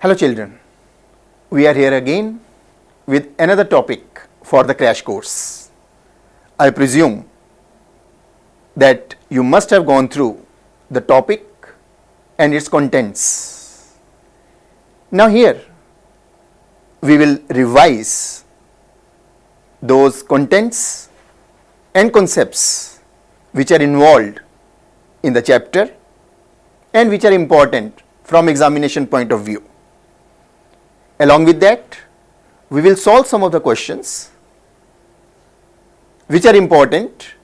Hello children, we are here again with another topic for the crash course. I presume that you must have gone through the topic and its contents. Now here we will revise those contents and concepts which are involved in the chapter and which are important from examination point of view. Along with that, we will solve some of the questions which are important,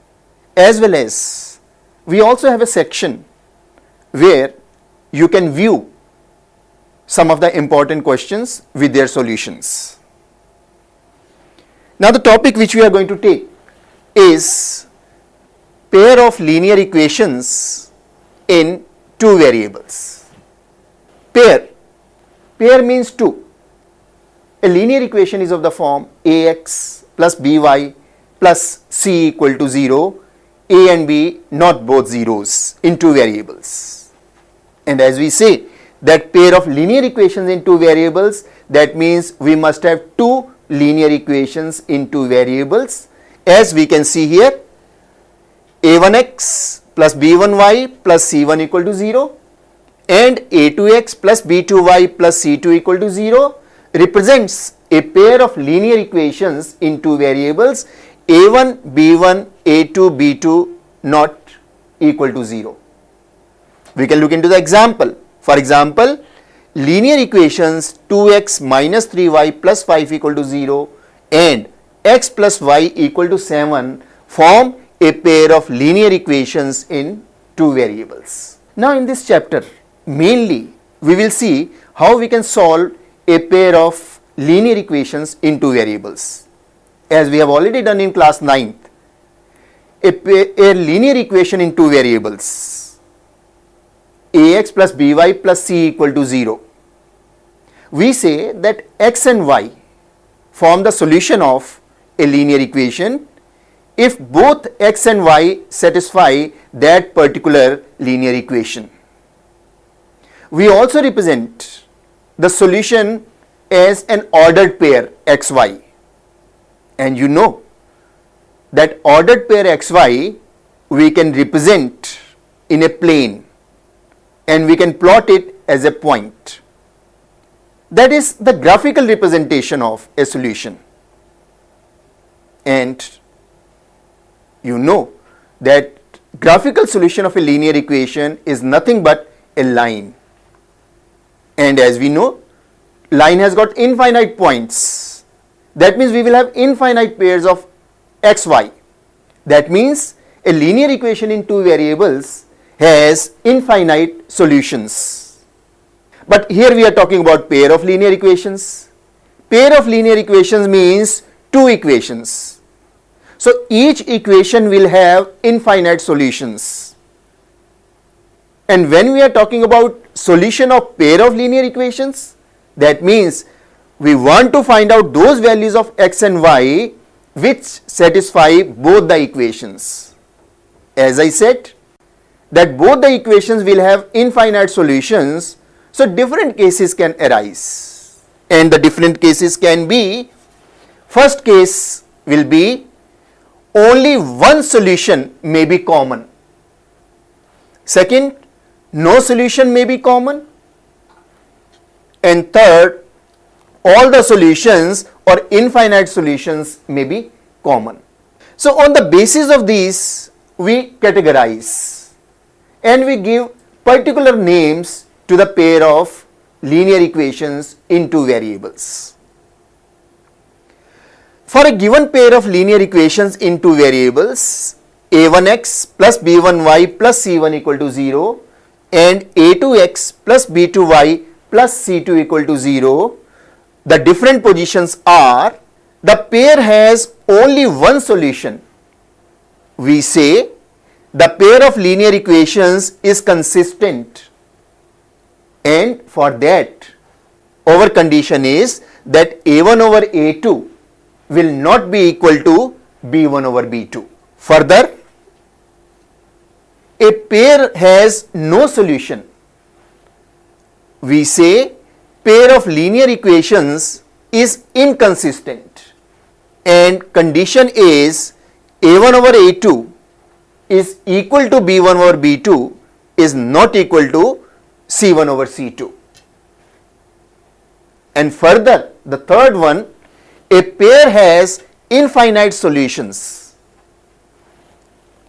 as well as we also have a section where you can view some of the important questions with their solutions. Now the topic which we are going to take is pair of linear equations in two variables. Pair means two. A linear equation is of the form ax plus by plus c equal to 0, a and b not both zeros in two variables. And as we say that pair of linear equations in two variables, that means we must have two linear equations in two variables, as we can see here, a1x plus b1y plus c1 equal to 0 and a2x plus b2y plus c2 equal to 0 represents a pair of linear equations in two variables a1, b1, a2, b2 not equal to 0. We can look into the example. For example, linear equations 2x minus 3y plus 5 equal to 0 and x plus y equal to 7 form a pair of linear equations in two variables. Now in this chapter, mainly we will see how we can solve a pair of linear equations in two variables. As we have already done in class 9th, a linear equation in two variables, ax plus by plus c equal to 0. We say that x and y form the solution of a linear equation if both x and y satisfy that particular linear equation. We also represent the solution as an ordered pair xy, and you know that ordered pair xy we can represent in a plane and we can plot it as a point. That is the graphical representation of a solution. And you know that graphical solution of a linear equation is nothing but a line. And as we know, line has got infinite points. That means we will have infinite pairs of xy. That means a linear equation in two variables has infinite solutions. But here we are talking about pair of linear equations. Pair of linear equations means two equations. So each equation will have infinite solutions. And when we are talking about solution of pair of linear equations, that means we want to find out those values of x and y which satisfy both the equations. As I said, that both the equations will have infinite solutions, so different cases can arise. And the different cases can be, first case will be only one solution may be common. Second, no solution may be common. And third, all the solutions or infinite solutions may be common. So on the basis of these, we categorize and we give particular names to the pair of linear equations in two variables. For a given pair of linear equations in two variables, a1x plus b1y plus c1 equal to 0 and a2x plus b2y plus c2 equal to 0, the different positions are, the pair has only one solution. We say the pair of linear equations is consistent, and for that our condition is that a1 over a2 will not be equal to b1 over b2. Further, a pair has no solution. We say pair of linear equations is inconsistent and condition is a1 over a2 is equal to b1 over b2 is not equal to c1 over c2. And further, the third one, a pair has infinite solutions.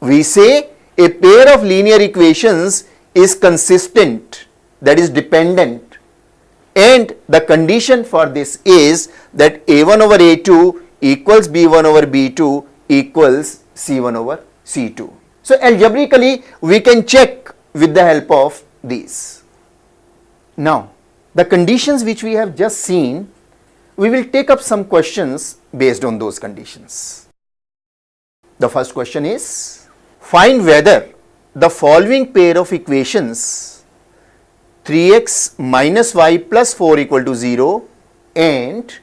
We say a pair of linear equations is consistent, that is dependent, and the condition for this is that a1 over a2 equals b1 over b2 equals c1 over c2. So algebraically we can check with the help of these. Now the conditions which we have just seen, we will take up some questions based on those conditions. The first question is, find whether the following pair of equations 3x minus y plus 4 equal to 0 and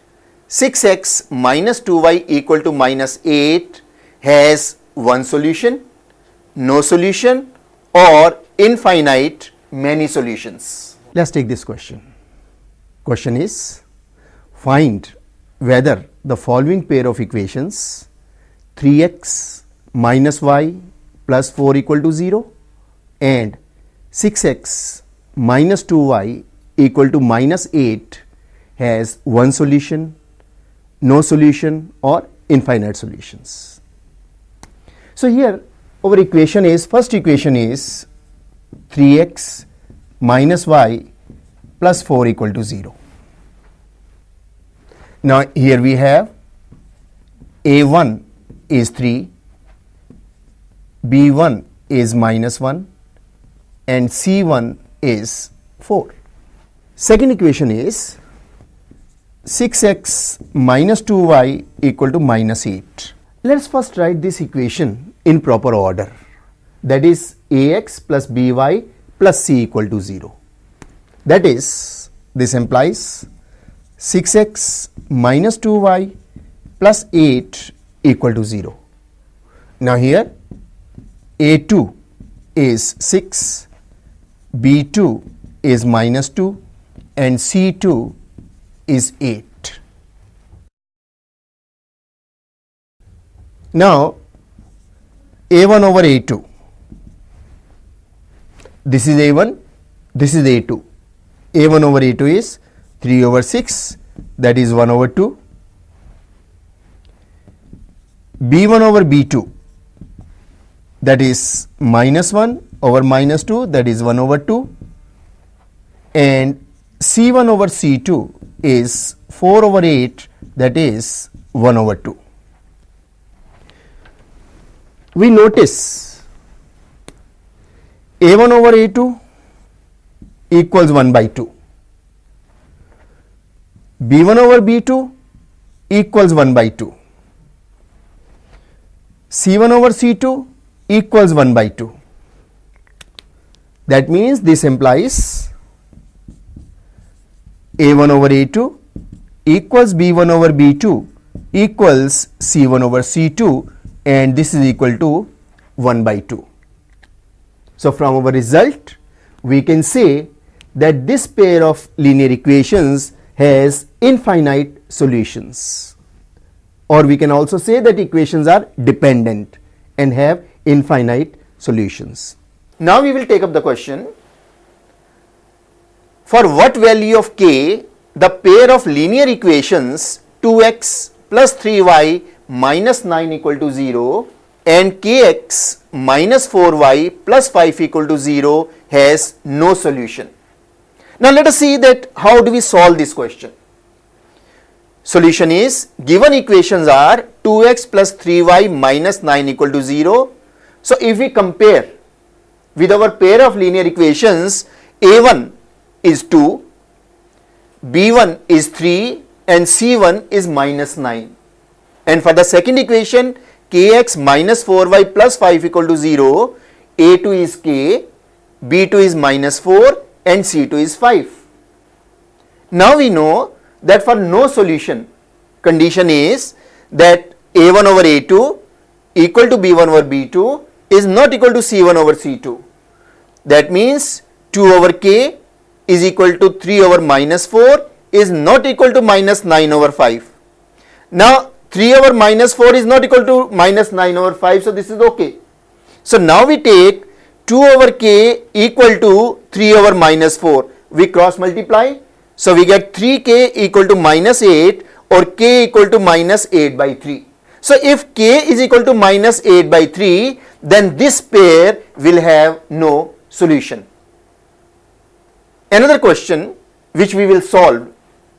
6x minus 2y equal to minus 8 has one solution, no solution, or infinite many solutions. Let's take this question. Question is, find whether the following pair of equations 3x minus y plus 4 equal to 0 and 6x minus 2y equal to minus 8 has one solution, no solution, or infinite solutions. So here our equation is, first equation is 3x minus y plus 4 equal to 0. Now here we have a1 is 3, b1 is minus 1 and c1 is 4. Second equation is 6x minus 2y equal to minus 8. Let's first write this equation in proper order, that is ax plus by plus c equal to 0. That is, this implies 6x minus 2y plus 8 equal to 0. Now here a2 is 6, b2 is minus 2 and c2 is 8. Now a1 over a2, this is a1, this is a2. a1 over a2 is 3 over 6, that is 1 over 2. b1 over b2, that is minus 1 over minus 2, that is 1 over 2. And c1 over c2 is 4 over 8, that is 1 over 2. We notice a1 over a2 equals 1 by 2. b1 over b2 equals 1 by 2. c1 over c2 equals 1 by 2. That means this implies a1 over a2 equals b1 over b2 equals c1 over c2, and this is equal to 1 by 2. So from our result we can say that this pair of linear equations has infinite solutions, or we can also say that equations are dependent and have infinite solutions. Now we will take up the question, for what value of k the pair of linear equations 2x plus 3y minus 9 equal to 0 and kx minus 4y plus 5 equal to 0 has no solution. Now let us see that how do we solve this question. Solution is, given equations are 2x plus 3y minus 9 equal to 0. So if we compare with our pair of linear equations, a1 is 2, b1 is 3 and c1 is minus 9. And for the second equation, kx minus 4y plus 5 equal to 0, a2 is k, b2 is minus 4 and c2 is 5. Now we know that for no solution, condition is that a1 over a2 equal to b1 over b2 is not equal to c1 over c2. That means 2 over k is equal to 3 over minus 4 is not equal to minus 9 over 5. Now 3 over minus 4 is not equal to minus 9 over 5, so this is okay. So now we take 2 over k equal to 3 over minus 4. We cross multiply. So we get 3k equal to minus 8 or k equal to minus 8 by 3. So if k is equal to minus 8 by 3, then this pair will have no solution. Another question which we will solve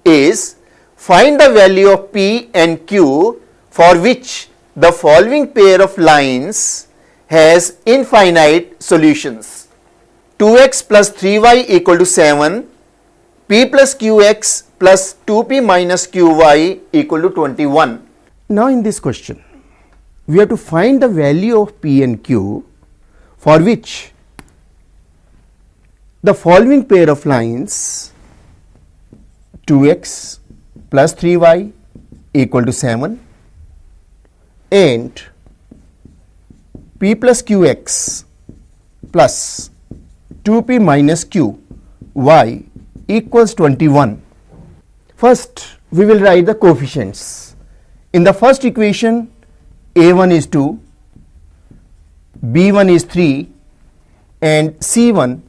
is find the value of p and q for which the following pair of lines has infinite solutions. 2x plus 3y equal to 7, p plus qx plus 2p minus qy equal to 21. Now in this question, we have to find the value of p and q for which the following pair of lines 2x plus 3y equal to 7 and p plus qx plus 2p minus qy equals 21. First, we will write the coefficients. In the first equation, a1 is 2, b1 is 3 and c1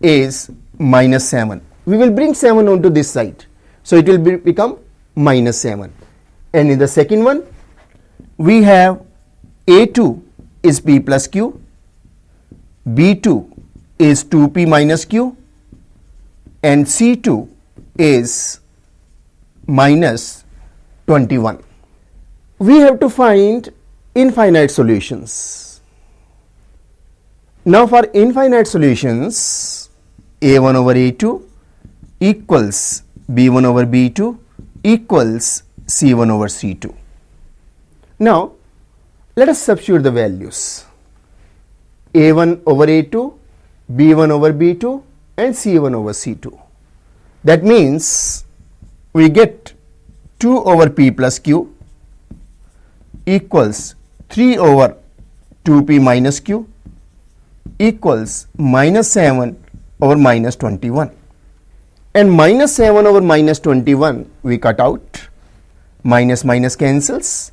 is minus 7. We will bring 7 onto this side. So it will become minus 7. And in the second one, we have a2 is p plus q, b2 is 2p minus q and c2 is minus 21. We have to find infinite solutions. Now for infinite solutions, a1 over a2 equals b1 over b2 equals c1 over c2. Now let us substitute the values. a1 over a2, b1 over b2 and c1 over c2. That means we get 2 over p plus q equals 3 over 2p minus q equals minus 7 over minus 21. And minus 7 over minus 21 we cut out, minus minus cancels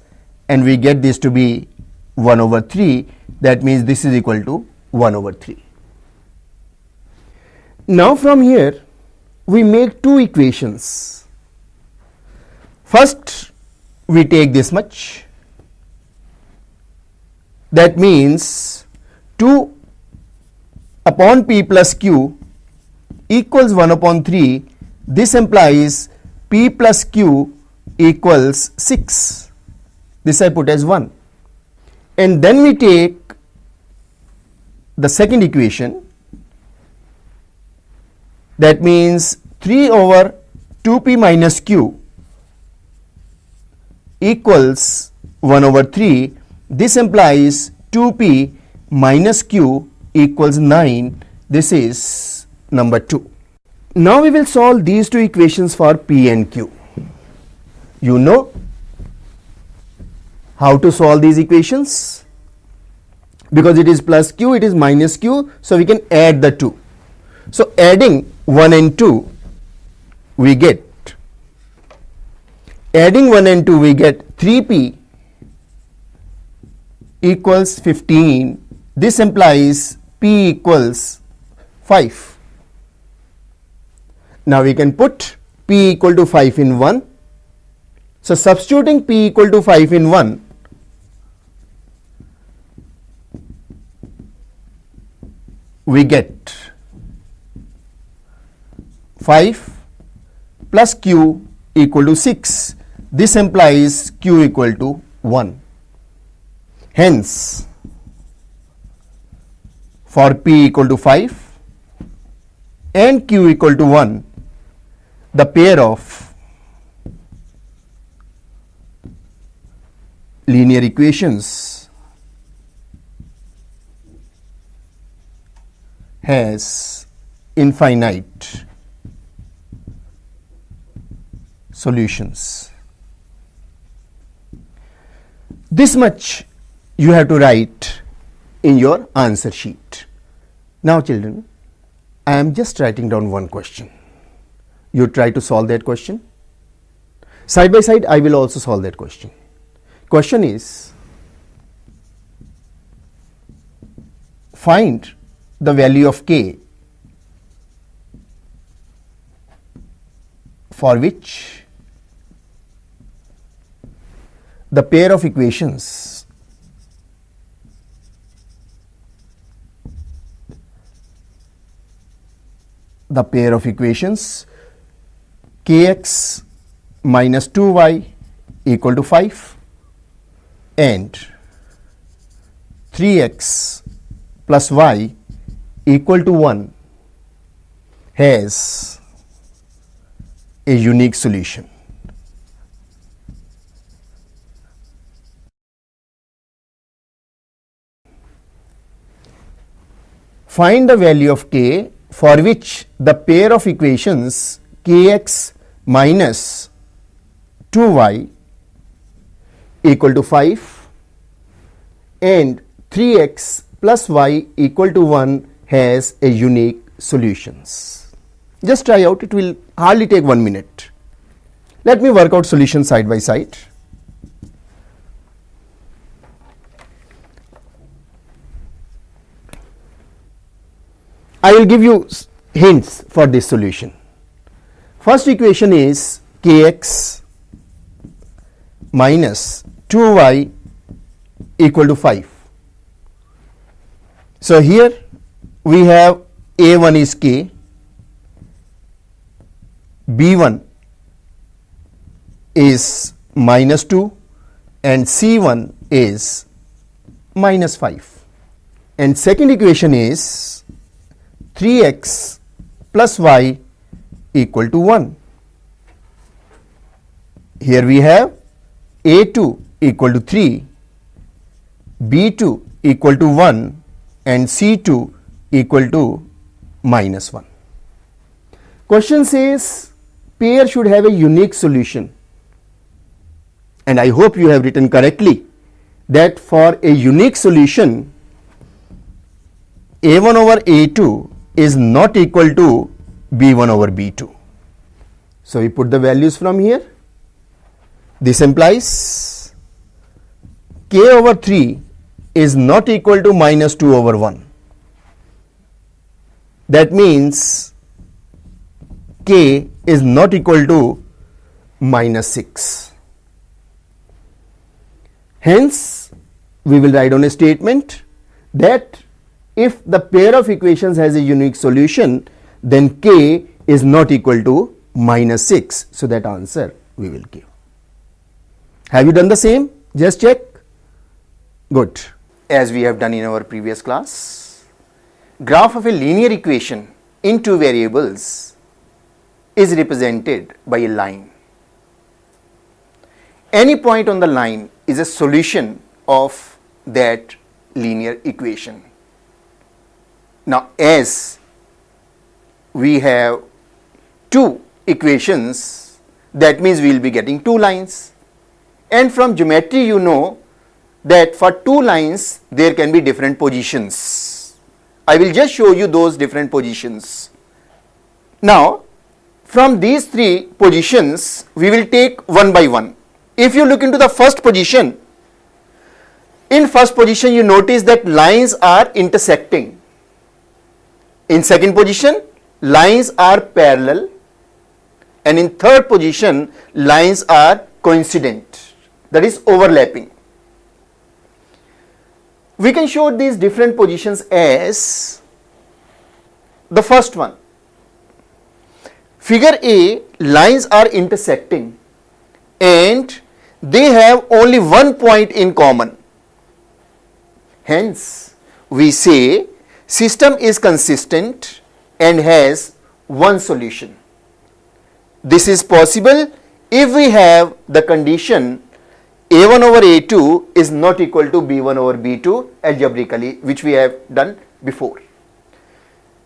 and we get this to be 1 over 3. That means this is equal to 1 over 3. Now from here we make two equations. First we take this much. That means 2 upon p plus q equals 1 upon 3. This implies p plus q equals 6. This I put as 1. And then we take the second equation. That means 3 over 2p minus q equals 1 over 3. This implies 2p minus q equals 9. This is number 2. Now we will solve these two equations for p and q. You know how to solve these equations? Because it is plus q, it is minus q, so we can add the two. So adding 1 and 2 we get, adding 1 and 2 we get 3p equals 15. This implies p equals 5. Now we can put p equal to 5 in 1. So substituting p equal to 5 in 1, we get 5 plus q equal to 6. This implies q equal to 1. Hence, for p equal to 5 and q equal to 1, the pair of linear equations has infinite solutions. This much you have to write in your answer sheet. Now children, I am just writing down one question. You try to solve that question. Side by side, I will also solve that question. Question is, find the value of k for which the pair of equations kx minus 2y equal to 5 and 3x plus y equal to 1 has a unique solution. Find the value of k for which the pair of equations kx minus 2y equal to 5 and 3x plus y equal to 1 has a unique solutions. Just try out, it will hardly take 1 minute. Let me work out solutions side by side. I will give you hints for this solution. First equation is kx minus 2y equal to 5. So here we have a1 is k, b1 is minus 2 and c1 is minus 5. And second equation is 3x plus y equal to 1. Here we have a2 equal to 3, b2 equal to 1 and c2 equal to minus 1. Question says pair should have a unique solution, and I hope you have written correctly that for a unique solution a1 over a2 is not equal to b1 over b2. So we put the values from here. This implies k over 3 is not equal to minus 2 over 1. That means k is not equal to minus 6. Hence, we will write on a statement that if the pair of equations has a unique solution, then k is not equal to minus 6. So that answer we will give. Have you done the same? Just check. Good. As we have done in our previous class, graph of a linear equation in two variables is represented by a line. Any point on the line is a solution of that linear equation. Now, as we have two equations, that means we will be getting two lines. And from geometry, you know that for two lines, there can be different positions. I will just show you those different positions. Now, from these three positions, we will take one by one. If you look into the first position, in first position, you notice that lines are intersecting. In second position, lines are parallel, and in third position, lines are coincident, that is overlapping. We can show these different positions as the first one. Figure A, lines are intersecting and they have only one point in common. Hence, we say system is consistent and has one solution. This is possible if we have the condition a1 over a2 is not equal to b1 over b2 algebraically, which we have done before.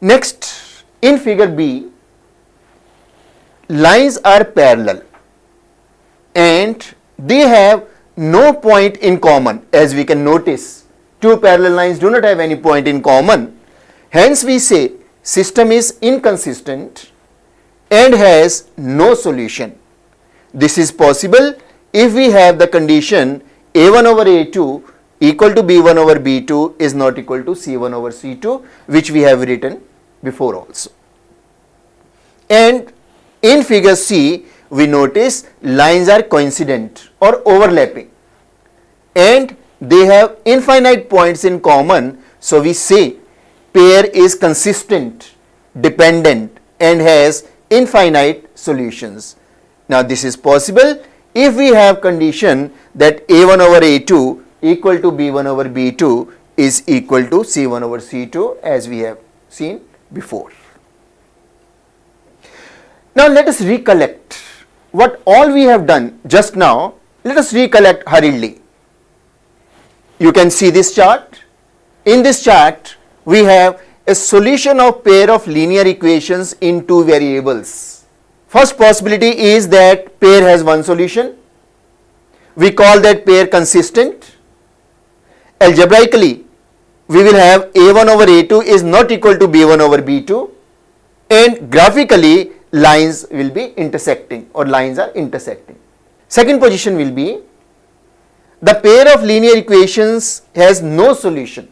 Next, in figure B, lines are parallel and they have no point in common. As we can notice, two parallel lines do not have any point in common. Hence, we say system is inconsistent and has no solution. This is possible if we have the condition A1 over A2 equal to B1 over B2 is not equal to C1 over C2, which we have written before also. And in figure C, we notice lines are coincident or overlapping and they have infinite points in common. So we say pair is consistent, dependent and has infinite solutions. Now this is possible if we have condition that A1 over A2 equal to B1 over B2 is equal to C1 over C2, as we have seen before. Now let us recollect what all we have done just now. Let us recollect hurriedly. You can see this chart. In this chart, we have a solution of pair of linear equations in two variables. First possibility is that pair has one solution. We call that pair consistent. Algebraically, we will have A1 over A2 is not equal to B1 over B2, and graphically lines will be intersecting or lines are intersecting. Second position will be the pair of linear equations has no solution.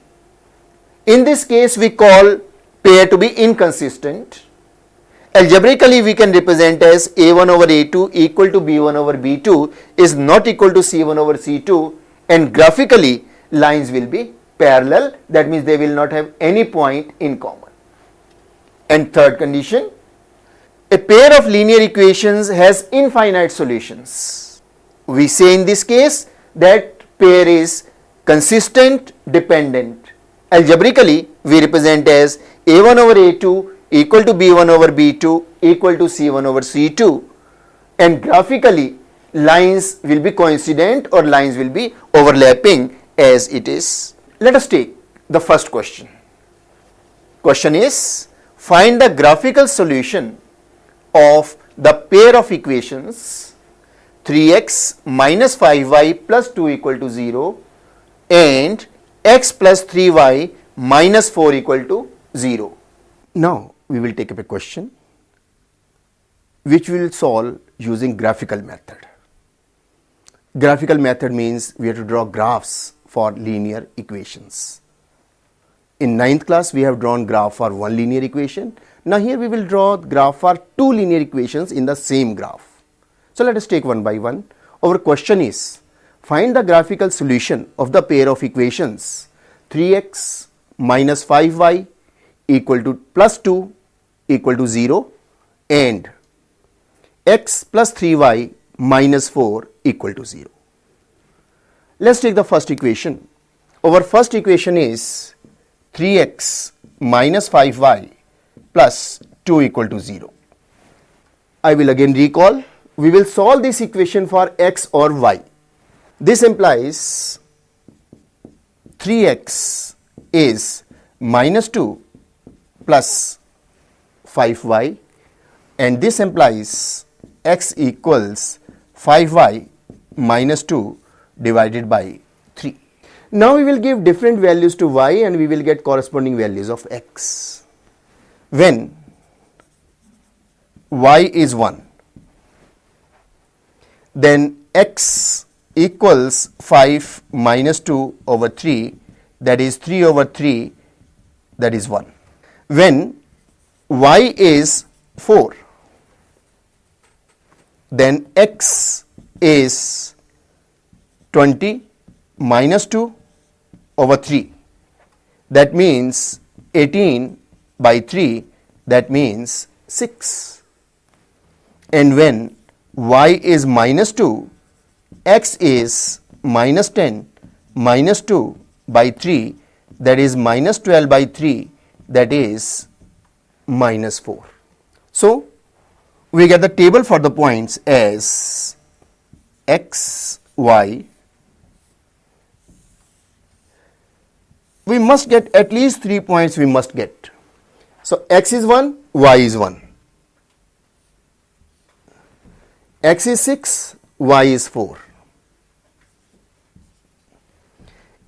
In this case, we call pair to be inconsistent. Algebraically, we can represent as A1 over A2 equal to B1 over B2 is not equal to C1 over C2, and graphically lines will be parallel. That means they will not have any point in common. And third condition, a pair of linear equations has infinite solutions. We say in this case that pair is consistent, dependent. Algebraically, we represent as A1 over A2 equal to B1 over B2 equal to C1 over C2, and graphically lines will be coincident or lines will be overlapping as it is. Let us take the first question. Question is, find the graphical solution of the pair of equations 3x minus 5y plus 2 equal to 0 and x plus 3y minus 4 equal to 0. Now we will take up a question which we will solve using graphical method. Graphical method means we have to draw graphs for linear equations. In 9th class, we have drawn graph for one linear equation. Now here we will draw graph for two linear equations in the same graph. So let us take one by one. Our question is, find the graphical solution of the pair of equations 3x minus 5y equal to plus 2 equal to 0 and x plus 3y minus 4 equal to 0. Let's take the first equation. Our first equation is 3x minus 5y plus 2 equal to 0. I will again recall, we will solve this equation for x or y. This implies 3x is minus 2 plus 5y, and this implies x equals 5y minus 2 divided by 3. Now we will give different values to y and we will get corresponding values of x. When y is 1, then x equals 5 minus 2 over 3, that is 3 over 3, that is 1. When y is 4, then x is 20 minus 2 over 3, that means 18 by 3, that means 6. And when y is minus 2, x is minus 10 minus 2 by 3, that is minus 12 by 3, that is minus 4. So we get the table for the points as x, y. We must get at least 3 points we must get. So x is 1, y is 1. X is 6, y is 4.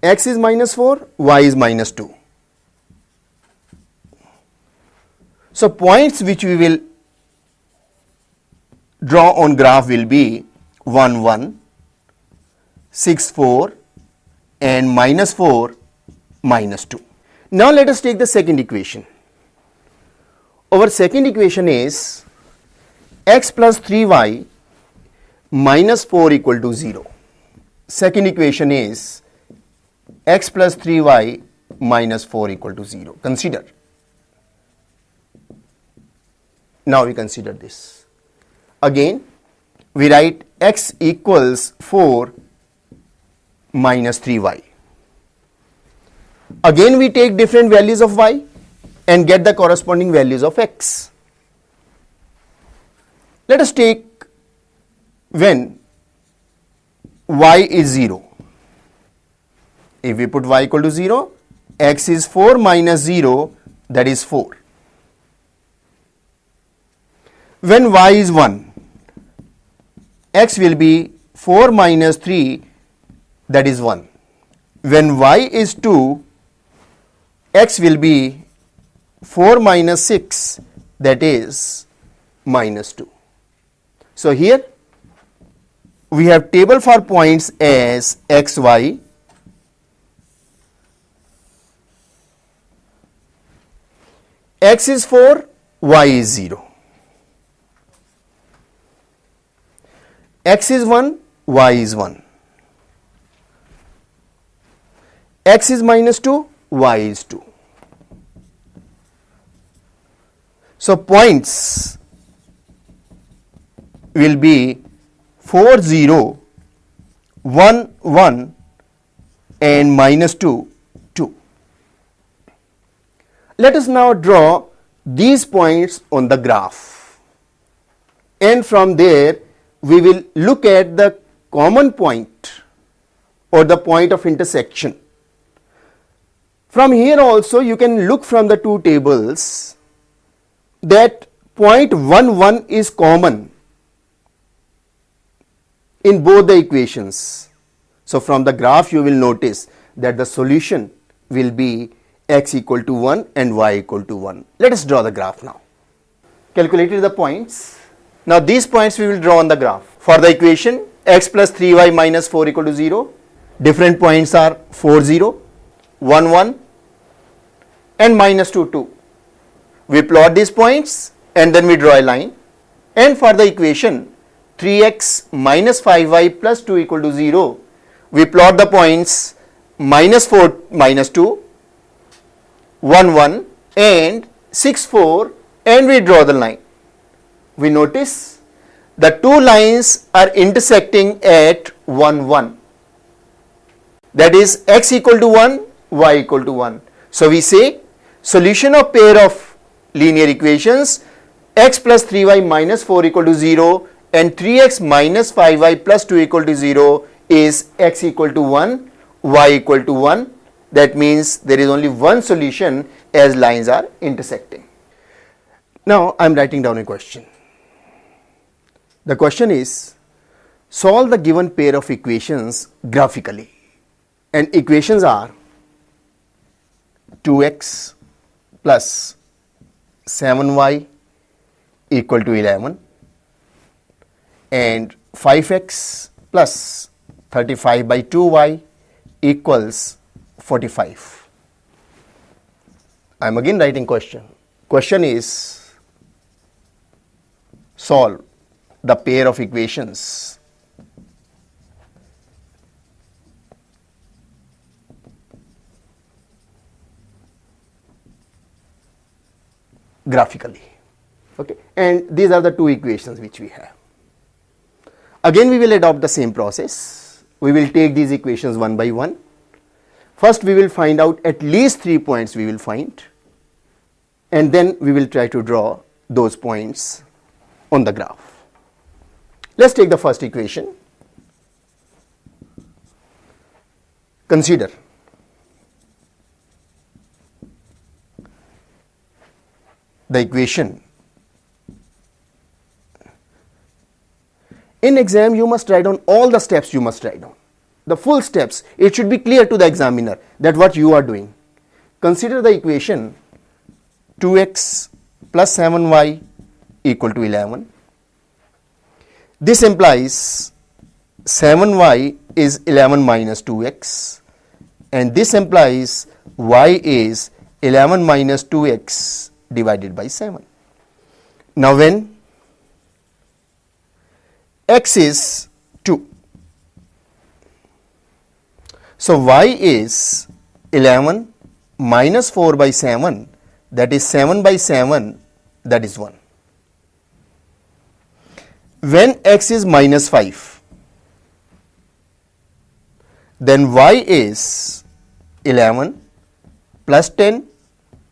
X is minus 4, y is minus 2. So points which we will draw on graph will be 1, 1, 6, 4 and -4, -2. Now let us take the second equation. Our second equation is x plus 3y minus 4 equal to 0. Second equation is x plus 3y minus 4 equal to 0. Consider. Now we consider this. Again, we write x equals 4 minus 3y. Again, we take different values of y and get the corresponding values of x. Let us take when y is 0. If we put y equal to 0, x is 4 minus 0, that is 4. When y is 1, x will be 4 minus 3, that is 1. When y is 2, x will be 4 minus 6, that is minus 2. So here we have table for points as x, y, x is 4, y is 0. X is 1, y is 1. X is minus 2, y is 2. So points will be 4, 0, 1, 1 and minus 2, 2. Let us now draw these points on the graph, and from there we will look at the common point or the point of intersection. From here also you can look from the two tables that point 1, 1 is common in both the equations. So from the graph you will notice that the solution will be x equal to 1 and y equal to 1. Let us draw the graph now. Calculated the points. Now these points we will draw on the graph. For the equation x plus 3y minus 4 equal to 0, different points are 4, 0, 1, 1 and minus 2, 2. We plot these points and then we draw a line. And for the equation 3x minus 5y plus 2 equal to 0, we plot the points minus 4, minus 2, 1, 1 and 6, 4 and we draw the line. We notice the two lines are intersecting at 1, 1. That is x equal to 1, y equal to 1. So we say solution of pair of linear equations x plus 3y minus 4 equal to 0 and 3x minus 5y plus 2 equal to 0 is x equal to 1, y equal to 1. That means there is only one solution as lines are intersecting. Now I am writing down a question. The question is, solve the given pair of equations graphically, and equations are 2x plus 7y equal to 11 and 5x plus 35 by 2y equals 45. I am again writing question. Question is, solve the pair of equations graphically. Okay, and these are the two equations which we have. Again we will adopt the same process. We will take these equations one by one. First we will find out at least 3 points we will find, and then we will try to draw those points on the graph. Let's take the first equation. Consider the equation. In exam you must write down all the steps, you must write down the full steps. It should be clear to the examiner that what you are doing. Consider the equation 2x plus 7y equal to 11. This implies 7y is 11 minus 2x, and this implies y is 11 minus 2x divided by 7. Now when x is 2, so y is 11 minus 4 by 7, that is 7 by 7, that is 1. When x is minus 5, then y is 11 plus 10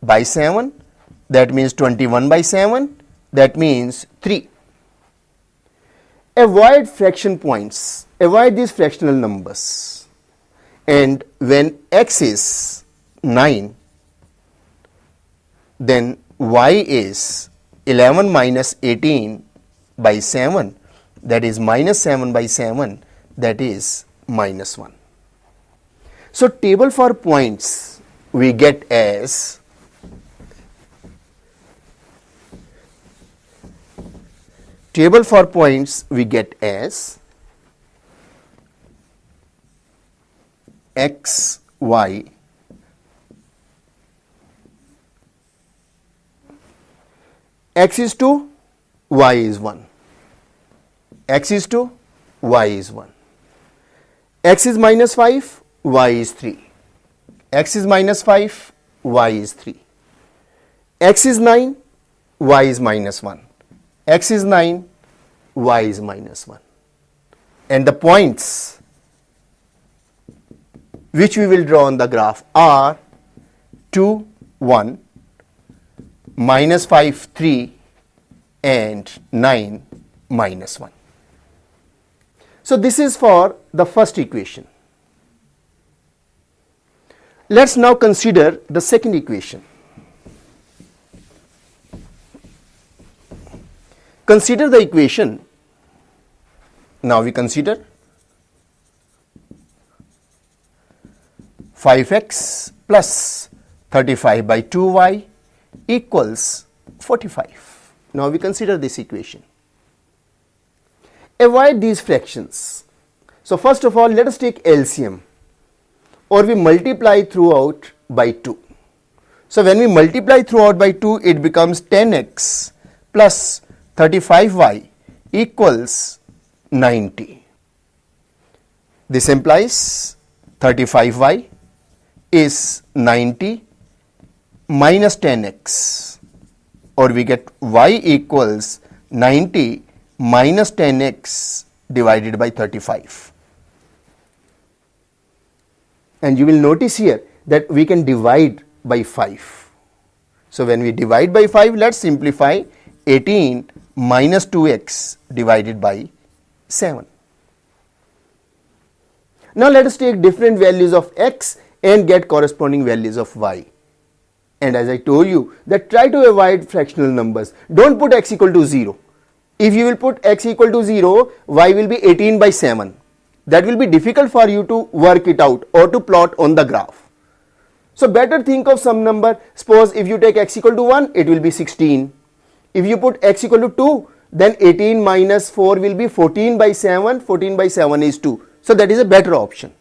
by 7, that means 21 by 7, that means 3. Avoid fraction points, avoid these fractional numbers, and when x is 9, then y is 11 minus 18 by 7, that is minus 7 by 7, that is minus 1. So table for points we get as x, y, x is 2, y is 1, x is 2, y is 1, x is minus 5, y is 3, x is minus 5, y is 3, x is 9, y is minus 1, x is 9, y is minus 1. And the points which we will draw on the graph are 2, 1, minus 5, 3, and 9, minus 1. So this is for the first equation. Let's now consider the second equation. Consider the equation. Now we consider 5x plus 35 by 2y equals 45. Now we consider this equation. Avoid these fractions. So first of all, let us take LCM, or we multiply throughout by 2. So when we multiply throughout by 2, it becomes 10x plus 35y equals 90. This implies 35y is 90 minus 10x, or we get y equals 90 minus 10x divided by 35. And you will notice here that we can divide by 5. So when we divide by 5, let's simplify 18 minus 2x divided by 7. Now let us take different values of x and get corresponding values of y. And as I told you, that try to avoid fractional numbers. Don't put x equal to 0. If you will put x equal to 0, y will be 18 by 7. That will be difficult for you to work it out or to plot on the graph. So better think of some number. Suppose if you take x equal to 1, it will be 16. If you put x equal to 2, then 18 minus 4 will be 14 by 7. 14 by 7 is 2. So that is a better option.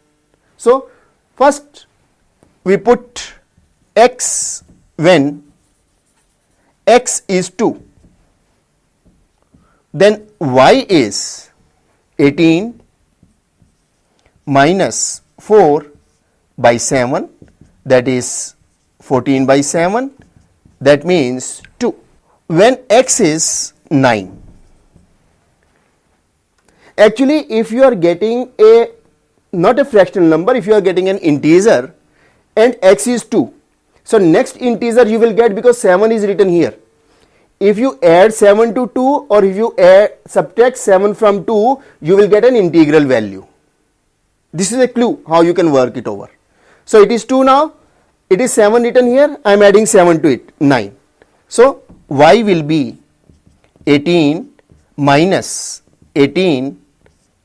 So first we put x when x is 2. Then y is 18 minus 4 by 7, that is 14 by 7, that means 2. When x is 9, actually if you are getting a not a fractional number, if you are getting an integer and x is 2, so next integer you will get, because 7 is written here. If you add 7 to 2 or if you subtract 7 from 2, you will get an integral value. This is a clue how you can work it over. So it is 2 now, it is 7 written here, I am adding 7 to it, 9. So y will be 18 minus 18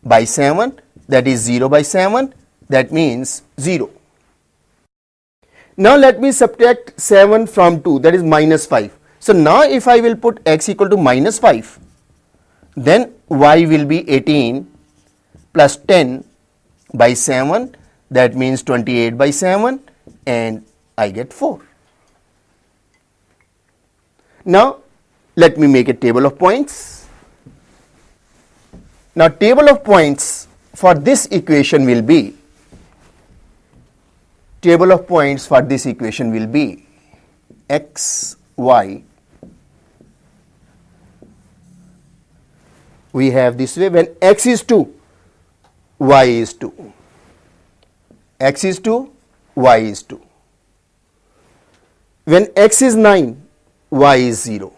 by 7, that is 0 by 7, that means 0. Now let me subtract 7 from 2, that is minus 5. So now if I will put x equal to minus 5, then y will be 18 plus 10 by 7, that means 28 by 7, and I get 4. Now let me make a table of points. Now table of points for this equation will be, x, y. We have this way: when x is 2, y is 2. X is 2, y is 2. When x is 9, y is 0.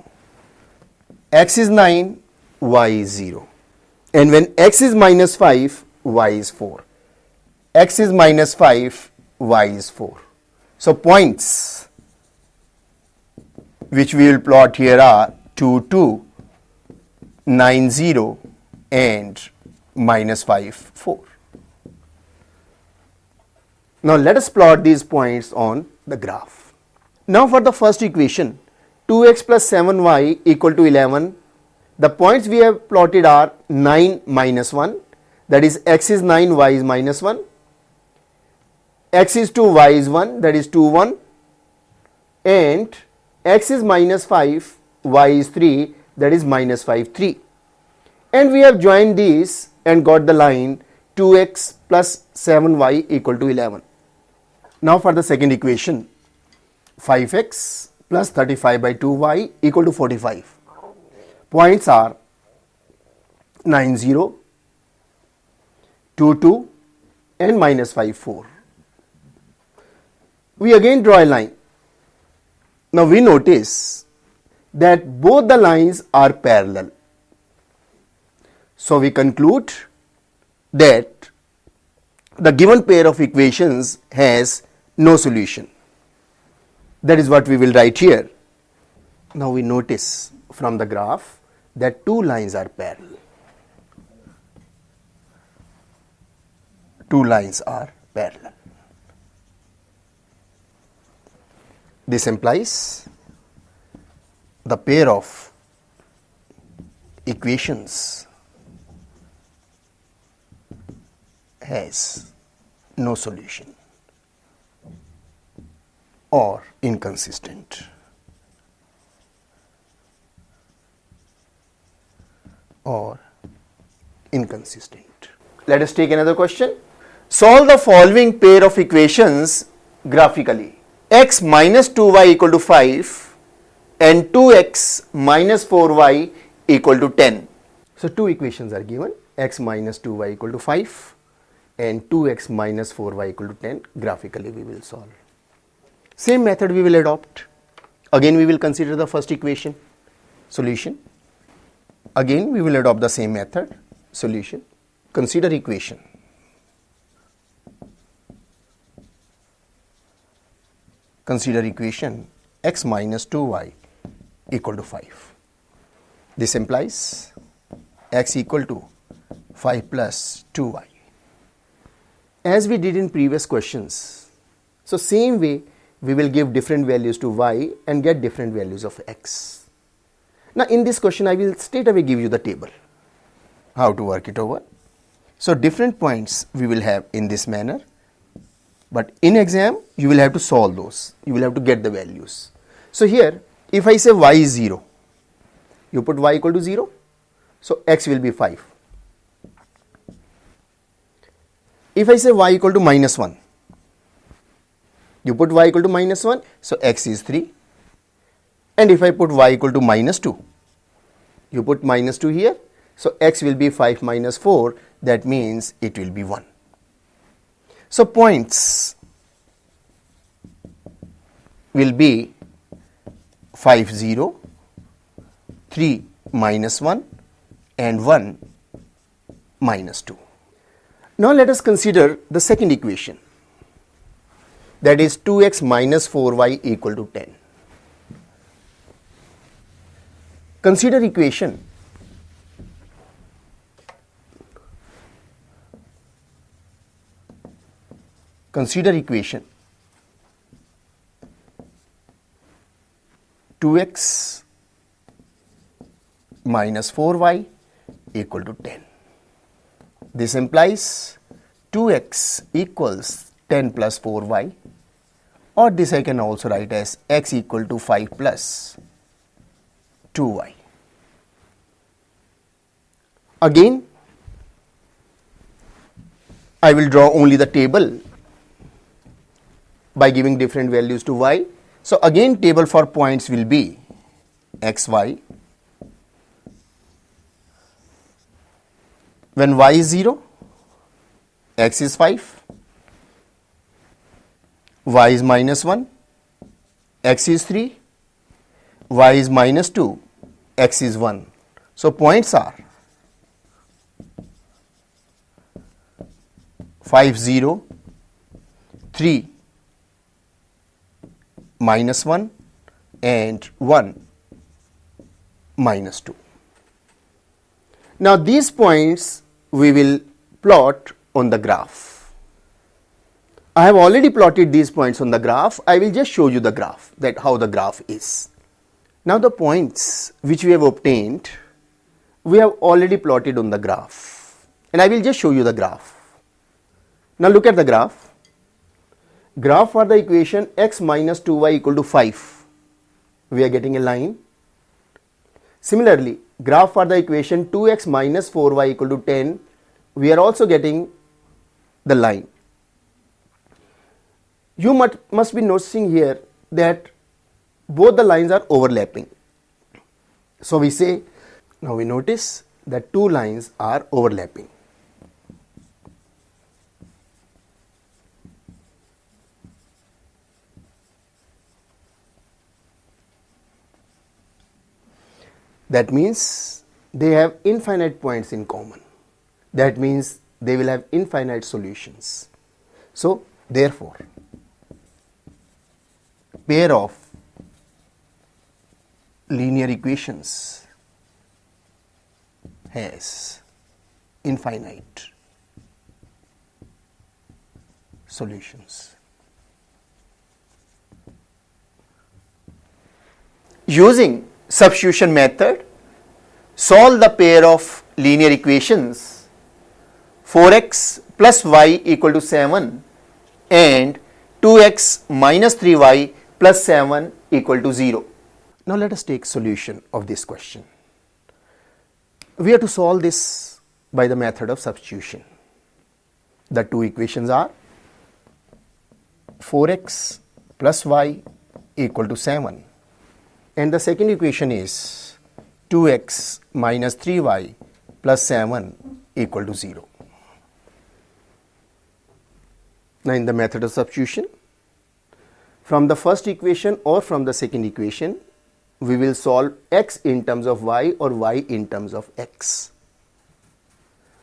X is 9, y is 0. And when x is minus 5, y is 4. X is minus 5, y is 4. So points which we will plot here are 2, 2, 9, 0, and minus 5, 4. Now let us plot these points on the graph. Now for the first equation, 2x plus 7y equal to 11, the points we have plotted are 9, minus 1, that is x is 9, y is minus 1, x is 2, y is 1, that is 2, 1, and x is minus 5, y is 3, that is minus 5, 3. And we have joined these and got the line 2x plus 7y equal to 11. Now for the second equation, 5x plus 35 by 2y equal to 45. Points are 9, 0, 2, 2, and minus 5, 4. We again draw a line. Now we notice that both the lines are parallel. So we conclude that the given pair of equations has no solution. That is what we will write here. Now we notice from the graph that two lines are parallel. Two lines are parallel. This implies the pair of equations has no solution or inconsistent. Let us take another question. Solve the following pair of equations graphically. X minus 2y equal to 5 and 2x minus 4y equal to 10. So two equations are given, x minus 2y equal to 5 and 2x minus 4y equal to 10. Graphically we will solve. Same method we will adopt. Again we will consider the first equation, solution. Again we will adopt the same method, solution. Consider equation. Consider equation x minus 2y equal to 5. This implies x equal to 5 plus 2y. As we did in previous questions, so same way we will give different values to y and get different values of x. Now in this question I will straight away give you the table, how to work it over. So different points we will have in this manner, but in exam you will have to solve those, you will have to get the values. So here if I say y is 0, you put y equal to 0, so x will be 5. If I say y equal to minus 1, you put y equal to minus 1, so x is 3. And if I put y equal to minus 2, you put minus 2 here, so x will be 5 minus 4, that means it will be 1. So points will be 5, 0, 3, minus 1 and 1, minus 2. Now let us consider the second equation, that is 2x minus 4y equal to 10. Consider equation. Consider equation 2x minus 4y equal to 10. This implies 2x equals 10 plus 4y, or this I can also write as x equal to 5 plus 2y. Again, I will draw only the table by giving different values to y. So again, table for points will be x, y. When y is 0, x is 5, y is minus 1, x is 3, y is minus 2, x is 1. So points are 5, 0, 3, minus 1 and 1, minus 2. Now these points we will plot on the graph. I have already plotted these points on the graph. I will just show you the graph, that how the graph is. Now the points which we have obtained, we have already plotted on the graph, and I will just show you the graph. Now look at the graph. Graph for the equation x minus 2y equal to 5. We are getting a line. Similarly, graph for the equation 2x minus 4y equal to 10. We are also getting the line. You must be noticing here that both the lines are overlapping. So we say, now we notice that two lines are overlapping. That means they have infinite points in common. That means they will have infinite solutions. So therefore, pair of linear equations has infinite solutions. Using substitution method, solve the pair of linear equations 4x plus y equal to 7 and 2x minus 3y plus 7 equal to 0. Now let us take solution of this question. We have to solve this by the method of substitution. The two equations are 4x plus y equal to 7. And the second equation is 2x minus 3y plus 7 equal to 0. Now in the method of substitution, from the first equation or from the second equation, we will solve x in terms of y or y in terms of x.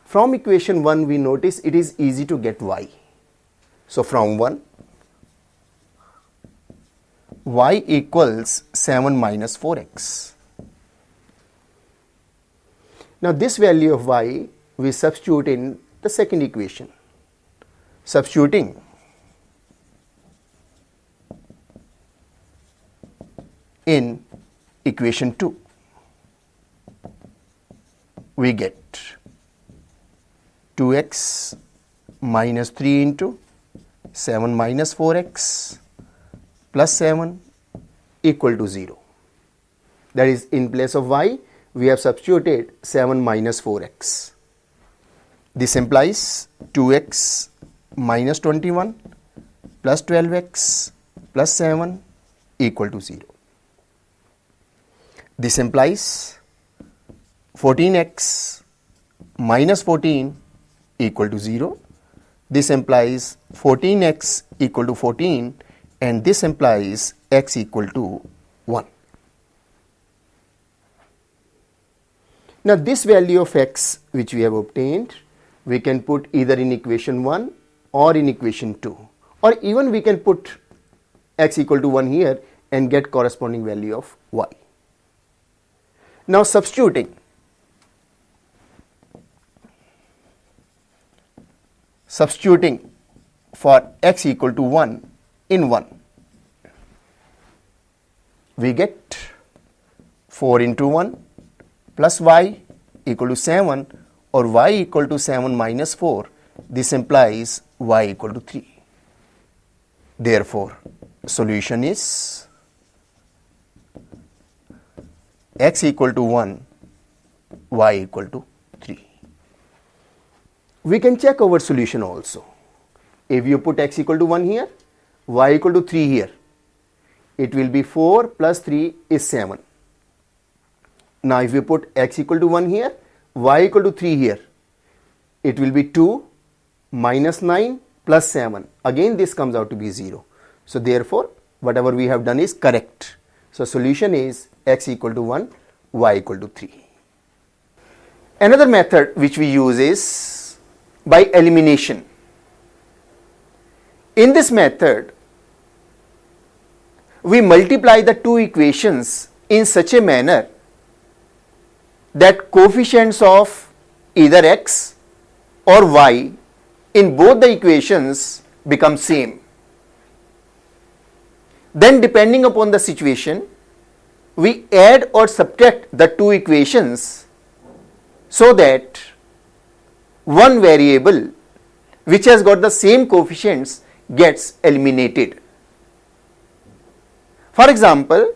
From equation 1 we notice it is easy to get y. So from 1, y equals 7 minus 4x. Now this value of y we substitute in the second equation. Substituting in equation 2, we get 2x minus 3 into 7 minus 4x plus 7 equal to 0. That is, in place of y, we have substituted 7 minus 4x. This implies 2x minus 21 plus 12x plus 7 equal to 0. This implies 14x minus 14 equal to 0. This implies 14x equal to 14, and this implies x equal to 1. Now this value of x which we have obtained, we can put either in equation 1 or in equation 2, or even we can put x equal to 1 here and get corresponding value of y. Now substituting for x equal to 1 in 1, we get 4 into 1 plus y equal to 7 or y equal to 7 minus 4. This implies y equal to 3. Therefore, solution is x equal to 1, y equal to 3. We can check our solution also. If you put x equal to 1 here, y equal to 3 here, it will be 4 plus 3 is 7. Now if you put x equal to 1 here, y equal to 3 here, it will be 2 minus 9 plus 7. Again this comes out to be 0. So therefore whatever we have done is correct. So solution is x equal to 1, y equal to 3. Another method which we use is by elimination. In this method, we multiply the two equations in such a manner that coefficients of either x or y in both the equations become same. Then depending upon the situation, we add or subtract the two equations so that one variable which has got the same coefficients gets eliminated. For example,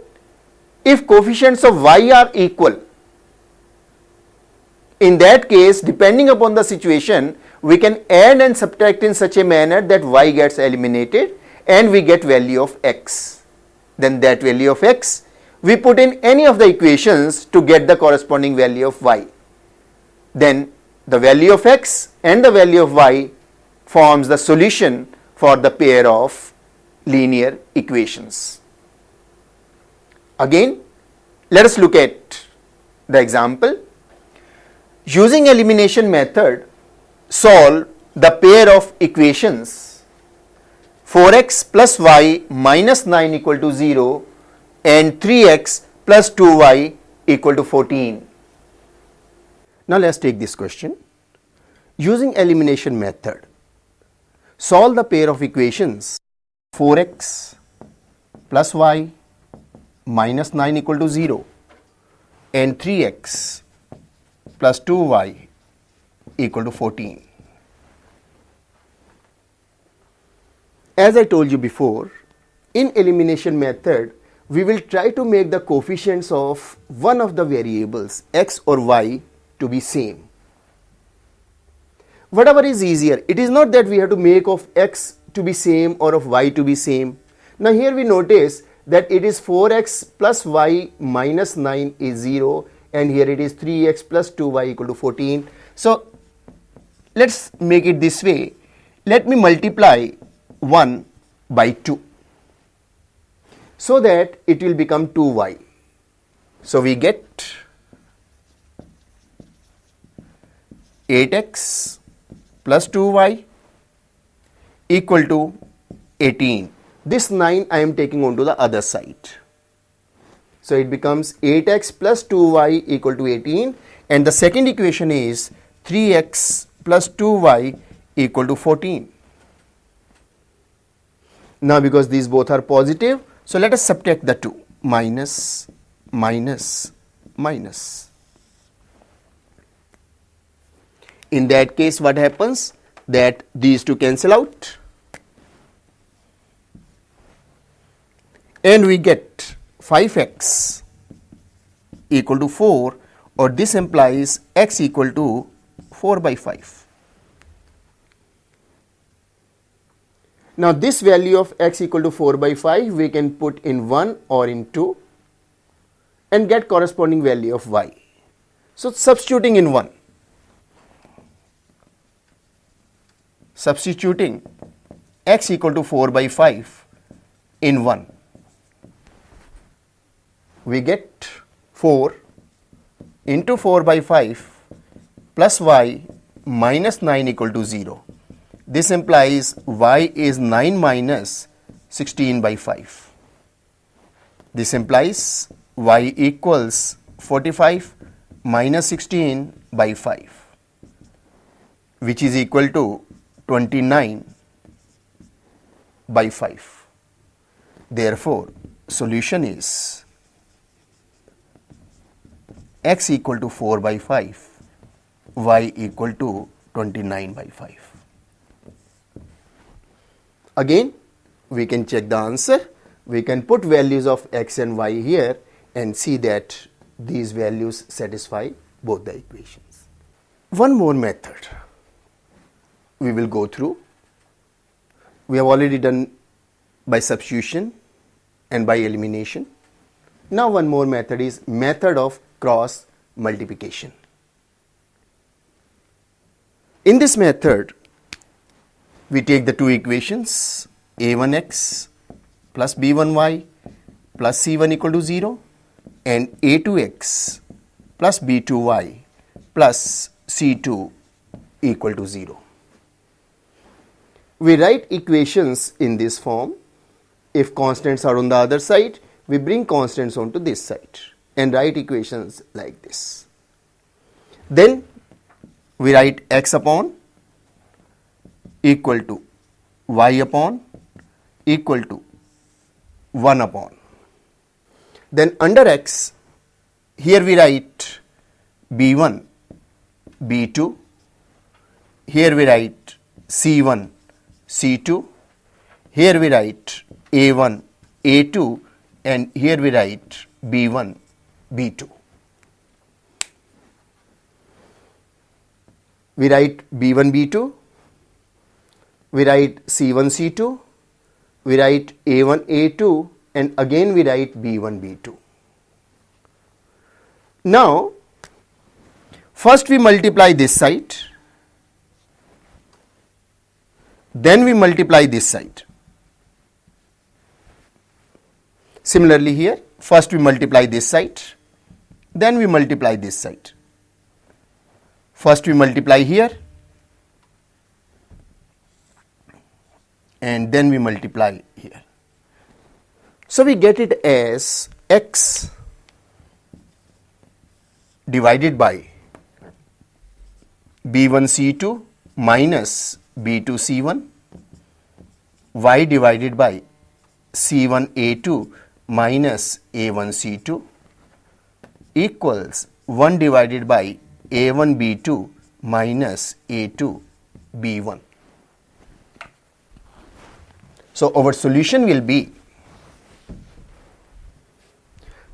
if coefficients of y are equal, in that case, depending upon the situation, we can add and subtract in such a manner that y gets eliminated and we get value of x. Then that value of x, we put in any of the equations to get the corresponding value of y. Then the value of x and the value of y forms the solution for the pair of linear equations. Again, let us look at the example. Using elimination method, solve the pair of equations 4x plus y minus 9 equal to 0 and 3x plus 2y equal to 14. Now let's take this question. Using elimination method, solve the pair of equations 4x plus y minus 9 equal to 0 and 3x plus 2y equal to 14. As I told you before, in elimination method, we will try to make the coefficients of one of the variables x or y to be same. Whatever is easier, it is not that we have to make of x to be same or of y to be same. Now here we notice that it is 4x plus y minus 9 is 0 and here it is 3x plus 2y equal to 14. So let's make it this way. Let me multiply 1 by 2 so that it will become 2y. So we get 8x plus 2y equal to 18. This 9 I am taking on to the other side. So it becomes 8x plus 2y equal to 18 and the second equation is 3x plus 2y equal to 14. Now because these both are positive, so let us subtract the 2. Minus, minus, minus. In that case what happens? That these two cancel out and we get 5x equal to 4 or this implies x equal to 4 by 5. Now this value of x equal to 4 by 5 we can put in 1 or in 2 and get corresponding value of y. So substituting in 1. Substituting x equal to 4 by 5 in 1. We get 4 into 4 by 5 plus y minus 9 equal to 0. This implies y is 9 minus 16 by 5. This implies y equals 45 minus 16 by 5, which is equal to 29 by 5. Therefore, solution is x equal to 4 by 5, y equal to 29 by 5. Again, we can check the answer. We can put values of x and y here and see that these values satisfy both the equations. One more method we will go through. We have already done by substitution and by elimination. Now one more method is method of cross multiplication. In this method, we take the two equations a1x plus b1y plus c1 equal to 0 and a2x plus b2y plus c2 equal to 0. We write equations in this form. If constants are on the other side, we bring constants onto this side and write equations like this. Then we write x upon equal to y upon equal to 1 upon. Then under x, here we write b1, b2, here we write c1, c2, here we write a1, a2, and here we write b1, b2. We write b1, b2, we write c1, c2, we write a1, a2, and again we write b1, b2. Now, first we multiply this side, then we multiply this side. Similarly here, first we multiply this side, then we multiply this side. First we multiply here, and then we multiply here. So we get it as x divided by b1c2 minus b2c1, y divided by c1a2 minus a1c2 equals 1 divided by a1b2 minus a2b1. So our solution will be,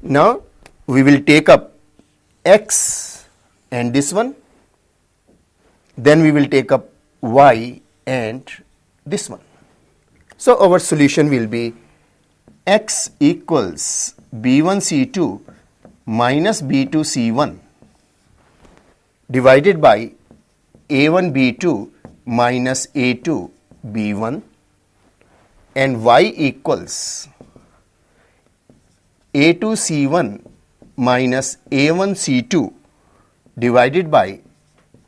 now we will take up x and this one, then we will take up y and this one. So our solution will be x equals b1c2 minus b2c1 divided by a1b2 minus a2b1, and y equals a2c1 minus a1c2 divided by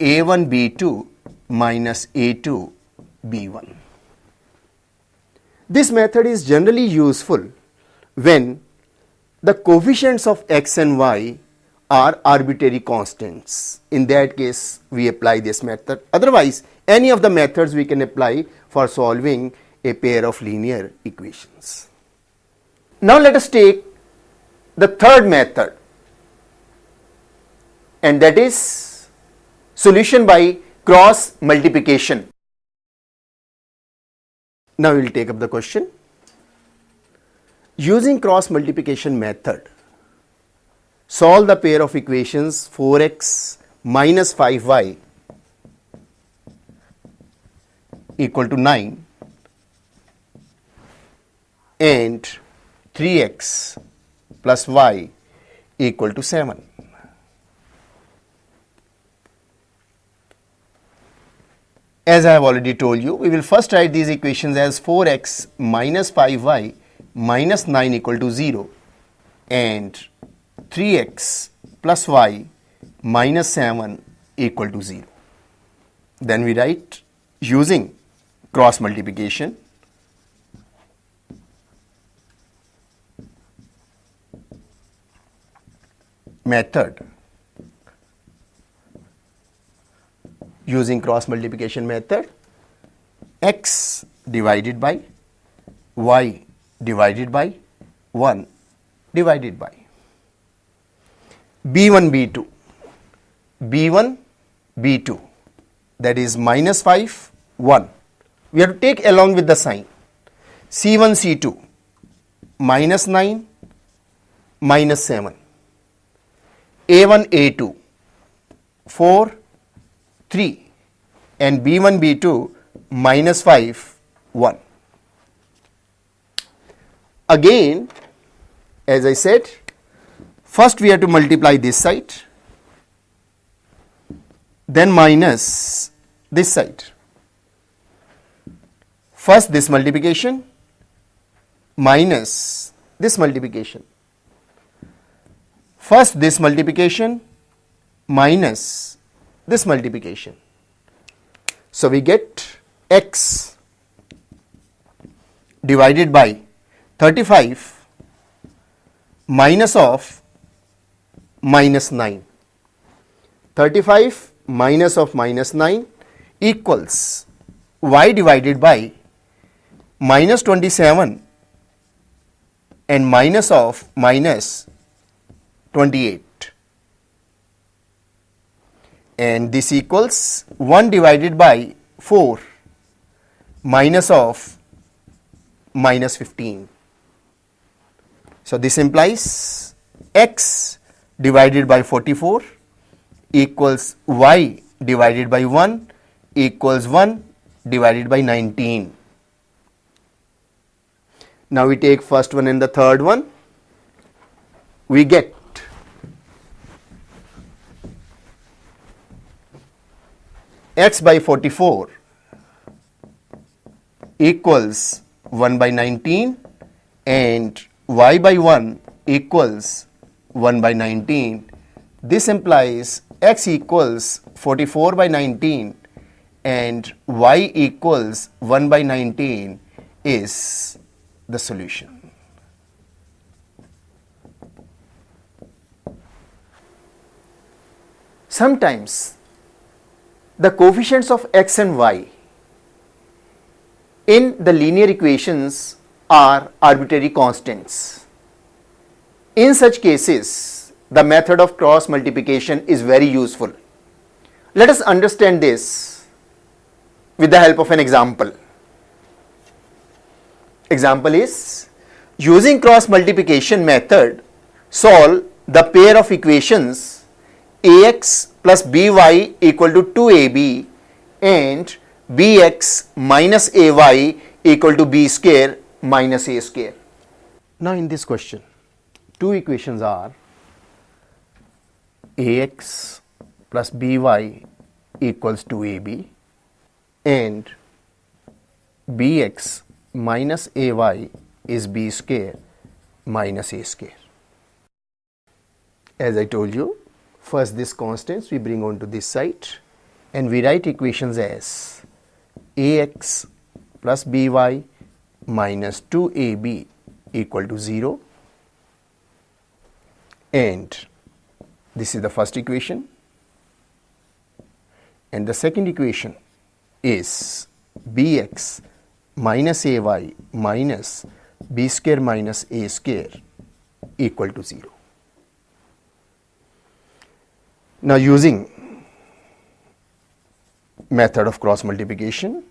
a1b2 minus a2b1. This method is generally useful when the coefficients of x and y are arbitrary constants. In that case, we apply this method. Otherwise, any of the methods we can apply for solving a pair of linear equations. Now let us take the third method, and that is solution by cross multiplication. Now we will take up the question. Using cross multiplication method, solve the pair of equations 4x minus 5y equal to 9 and 3x plus y equal to 7. As I have already told you, we will first write these equations as 4x minus 5y minus 9 equal to 0 and 3x plus y minus 7 equal to 0. Then we write using cross multiplication method. Using cross multiplication method, x divided by y divided by 1 divided by. B1, B2, B1, B2, that is minus 5, 1. We have to take along with the sign. C1, C2, minus 9, minus 7. A1, A2, 4, 3. And B1, B2, minus 5, 1. Again, as I said, first we have to multiply this side, then minus this side. First this multiplication minus this multiplication. First this multiplication minus this multiplication. So we get x divided by 35 minus of minus 9. 35 minus of minus 9 equals y divided by minus 27 and minus of minus 28. And this equals 1 divided by 4 minus of minus 15. So this implies x divided by 44 equals y divided by 1 equals 1 divided by 19. Now we take first one and the third one. We get x by 44 equals 1 by 19 and y by 1 equals 1 by 19. This implies x equals 44 by 19 and y equals 1 by 19 is the solution. Sometimes the coefficients of x and y in the linear equations are arbitrary constants. In such cases, the method of cross multiplication is very useful. Let us understand this with the help of an example. Example is, using cross multiplication method, solve the pair of equations ax plus by equal to 2ab and bx minus ay equal to b square minus a square. Now in this question, two equations are ax plus by equals 2ab and bx minus ay is b square minus a square. As I told you, first this constants we bring on to this side and we write equations as ax plus by minus 2ab equal to 0, and this is the first equation, and the second equation is bx minus ay minus b square minus a square equal to 0. Now using method of cross multiplication,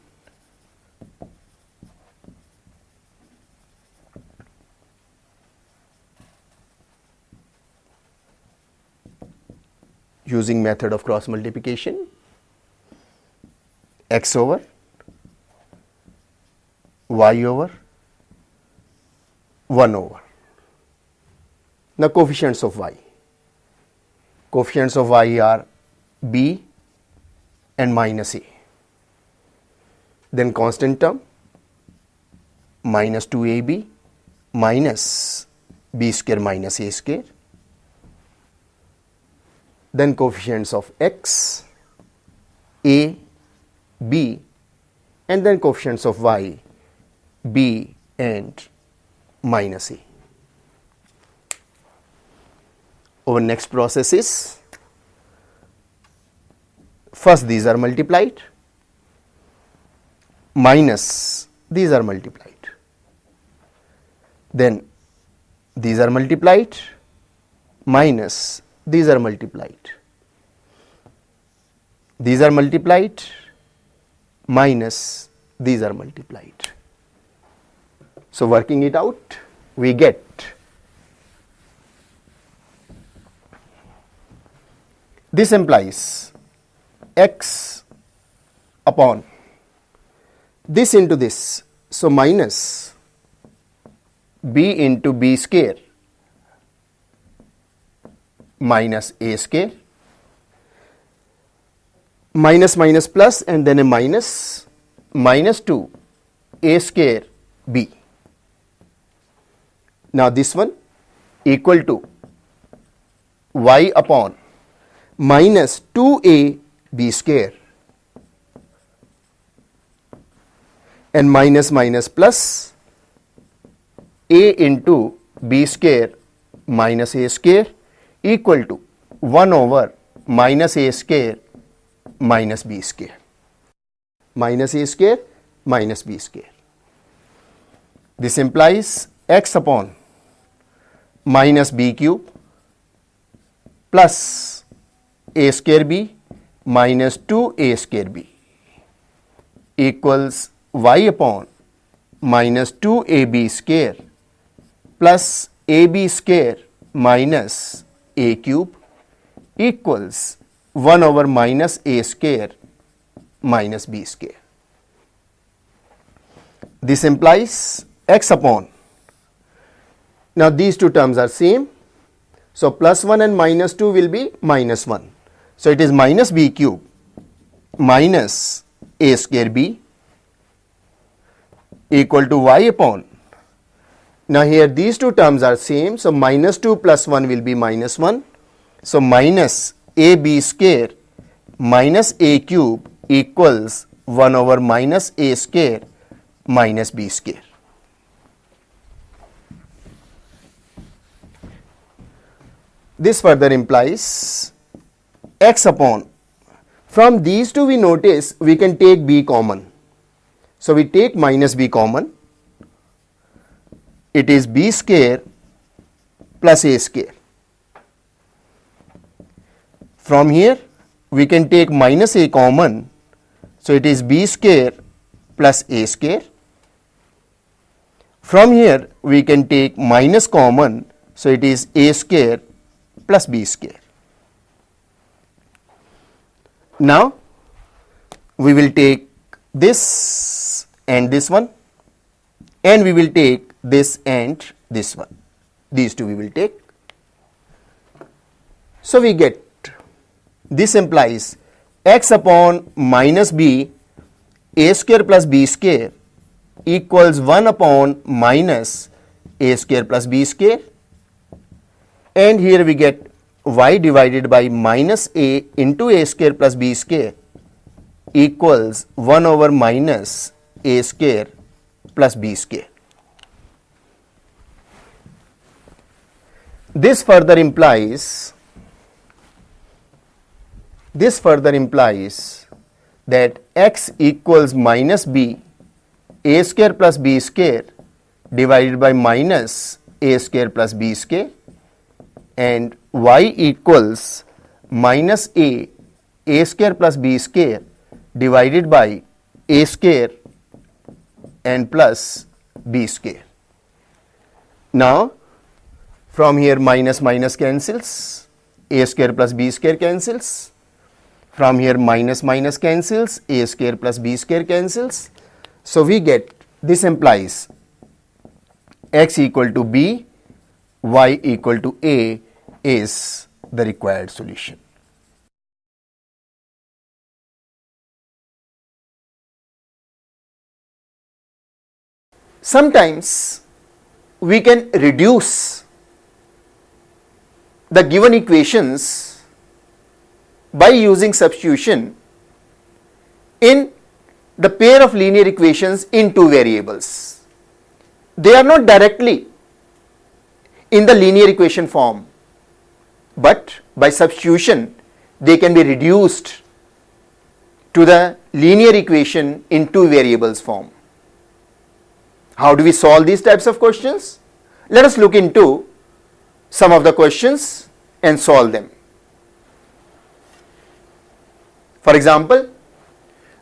x over y over 1 over. Now coefficients of y. Coefficients of y are b and minus a. Then constant term minus 2ab minus b square minus a square. Then coefficients of x, a, b, and then coefficients of y, b and minus a. Our next process is, first these are multiplied, minus these are multiplied, then these are multiplied, minus these are multiplied. These are multiplied minus these are multiplied. So working it out, we get this implies x upon this into this. So minus b into b square minus a square, minus minus plus and then a minus, minus 2 a square b. Now this one equal to y upon minus 2a b square and minus minus plus a into b square minus a square equal to 1 over minus a square minus b square. Minus a square minus b square. This implies x upon minus b cube plus a square b minus 2a square b equals y upon minus 2ab square plus ab square minus a cube equals 1 over minus a square minus b square. This implies x upon, now these two terms are same, so plus 1 and minus 2 will be minus 1. So it is minus b cube minus a square b equal to y upon, now here these two terms are same, so minus 2 plus 1 will be minus 1. So minus ab square minus a cube equals 1 over minus a square minus b square. This further implies x upon, from these two we notice we can take b common. So we take minus b common, it is b square plus a square. From here we can take minus a common, so it is b square plus a square. From here we can take minus common, so it is a square plus b square. Now we will take this and this one, and we will take this and this one. These two we will take. So we get, this implies x upon minus b a square plus b square equals 1 upon minus a square plus b square, and here we get y divided by minus a into a square plus b square equals 1 over minus a square plus b square. This further implies that x equals minus b a square plus b square divided by minus a square plus b square, and y equals minus a square plus b square divided by a square and plus b square. Now from here minus minus cancels, a square plus b square cancels. From here minus minus cancels, a square plus b square cancels. So we get, this implies x equal to b, y equal to a is the required solution. Sometimes we can reduce the given equations by using substitution in the pair of linear equations in two variables. They are not directly in the linear equation form, but by substitution they can be reduced to the linear equation in two variables form. How do we solve these types of questions? Let us look into some of the questions and solve them. For example,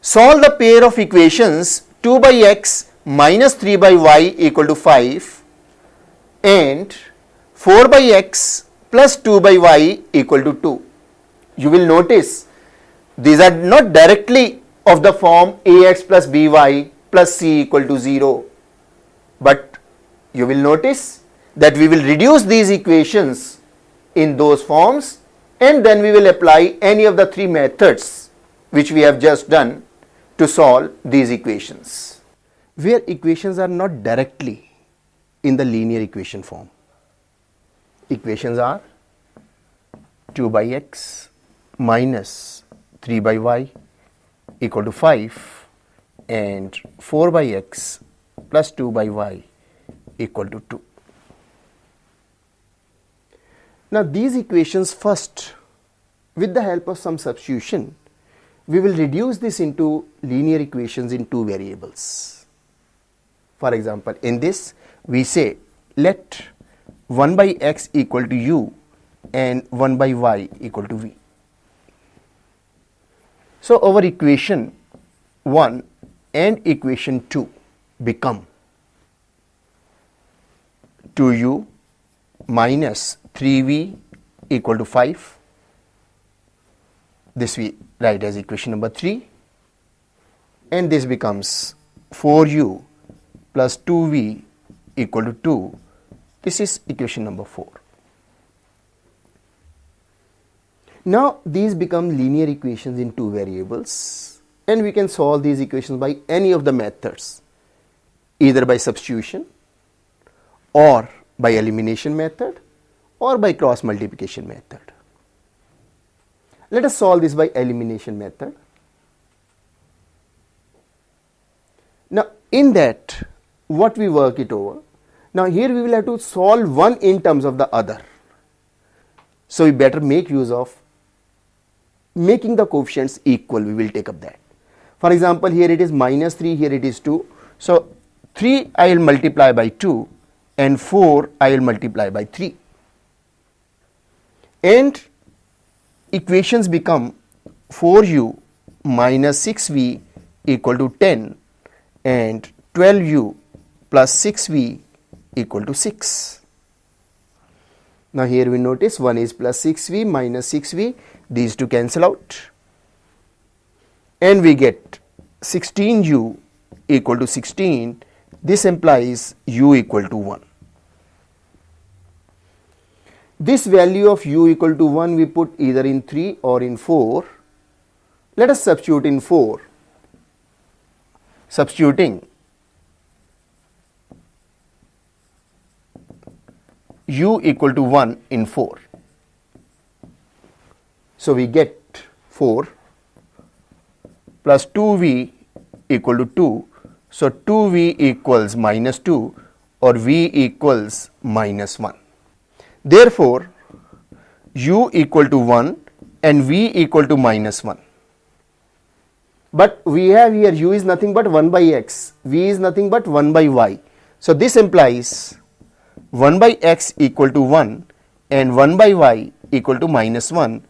solve the pair of equations 2 by x minus 3 by y equal to 5 and 4 by x plus 2 by y equal to 2. You will notice these are not directly of the form ax plus by plus c equal to 0, but you will notice that we will reduce these equations in those forms and then we will apply any of the three methods which we have just done to solve these equations, where equations are not directly in the linear equation form. Equations are 2 by x minus 3 by y equal to 5 and 4 by x plus 2 by y equal to 2. Now these equations, first, with the help of some substitution, we will reduce this into linear equations in two variables. For example, in this we say let 1 by x equal to u and 1 by y equal to v. So our equation 1 and equation 2 become 2u minus 3v equal to 5. This we write as equation number 3, and this becomes 4u plus 2v equal to 2. This is equation number 4. Now these become linear equations in two variables, and we can solve these equations by any of the methods, either by substitution or by elimination method or by cross multiplication method. Let us solve this by elimination method. Now in that, what we work it over, now here we will have to solve one in terms of the other. So we better make use of making the coefficients equal. We will take up that. For example, here it is minus 3, here it is 2. So 3 I will multiply by 2 and 4 I will multiply by 3. And equations become 4u minus 6v equal to 10 and 12u plus 6v equal to 6. Now here we notice 1 is plus 6v minus 6v, these two cancel out and we get 16u equal to 16. This implies u equal to 1. This value of u equal to 1 we put either in 3 or in 4. Let us substitute in 4. Substituting u equal to 1 in 4. So we get 4 plus 2v equal to 2. So 2v equals minus 2 or v equals minus 1. Therefore, u equal to 1 and v equal to minus 1. But we have here u is nothing but 1 by x, v is nothing but 1 by y. So this implies 1 by x equal to 1 and 1 by y equal to minus 1.